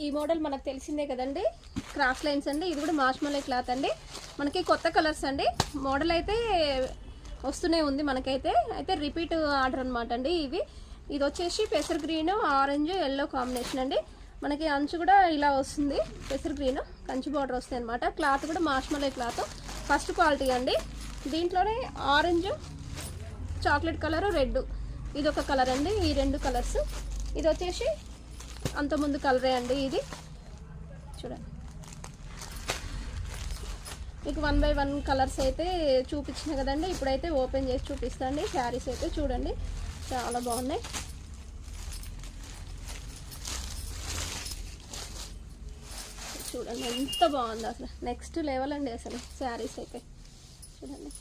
ఈ మోడల్ మనకు తెలిసిందే కదండి, క్రాస్ లైన్స్ అండి. ఇది కూడా మార్ష్మలే క్లాత్ అండి. మనకి కొత్త కలర్స్ అండి. మోడల్ అయితే వస్తూనే ఉంది మనకైతే. అయితే రిపీట్ ఆర్డర్ అనమాట అండి ఇవి. ఇది వచ్చేసి పెసర్ గ్రీన్, ఆరెంజ్, ఎల్లో కాంబినేషన్ అండి. మనకి అంచు కూడా ఇలా వస్తుంది, పెసర్ గ్రీన్ కంచి బార్డర్ వస్తాయి అనమాట. క్లాత్ కూడా మార్ష్మలే క్లాత్, ఫస్ట్ క్వాలిటీ అండి. దీంట్లోనే ఆరెంజ్, చాక్లెట్ కలర్, రెడ్, ఇది ఒక కలర్ అండి. ఈ రెండు కలర్స్. ఇది వచ్చేసి అంతకుముందు కలరే అండి. ఇది చూడండి, మీకు 1 by 1 కలర్స్ అయితే చూపించిన కదండి. ఇప్పుడైతే ఓపెన్ చేసి చూపిస్తాండి. శారీస్ అయితే చూడండి చాలా బాగున్నాయి. చూడండి ఎంత బాగుంది అసలు, నెక్స్ట్ లెవెల్ అండి అసలు శారీస్ అయితే. చూడండి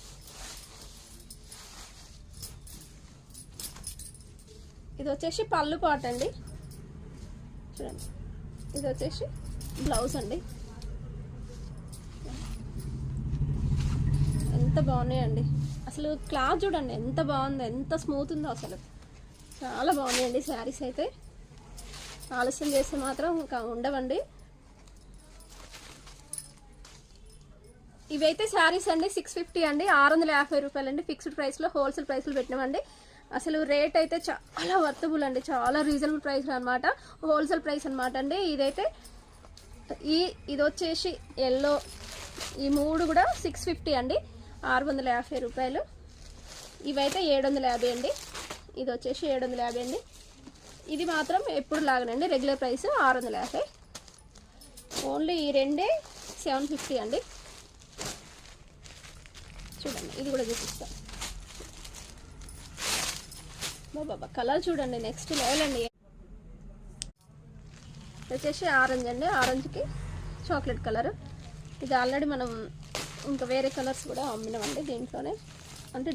ఇది వచ్చేసి పళ్ళు పాట అండి. చూడండి ఇది వచ్చేసి బ్లౌజ్ అండి. ఎంత బాగున్నాయండి అసలు, క్లాత్ చూడండి ఎంత బాగుందో, ఎంత స్మూత్ ఉందో అసలు. చాలా బాగున్నాయండి శారీస్ అయితే. ఆలస్యం చేస్తే మాత్రం ఇంకా ఉండవండి. ఇవైతే శారీస్ అండి 650 అండి, 650 రూపాయలు అండి. ఫిక్స్డ్ ప్రైస్లో హోల్సేల్ ప్రైస్లో పెట్టినామండి. అసలు రేట్ అయితే చాలా వర్తబుల్ అండి, చాలా రీజనబుల్ ప్రైస్ అనమాట, హోల్సేల్ ప్రైస్ అనమాట అండి. ఇదైతే ఇది వచ్చేసి ఎల్లో, ఈ మూడు కూడా 650 అండి, 650 రూపాయలు. ఇవైతే 750 అండి. ఇది వచ్చేసి 750 అండి. ఇది మాత్రం ఎప్పుడు లాగనండి, రెగ్యులర్ ప్రైస్ 650. ఓన్లీ ఈ రెండే 750 అండి. చూడండి ఇది కూడా చూపిస్తాను బాబా, కలర్ చూడండి నెక్స్ట్ లెవెల్ అండి. వచ్చేసి ఆరెంజ్ అండి, ఆరెంజ్కి చాక్లెట్ కలర్. ఇది ఆల్రెడీ మనం ఇంకా వేరే కలర్స్ కూడా అమ్మినామండి దీంట్లోనే, అంటే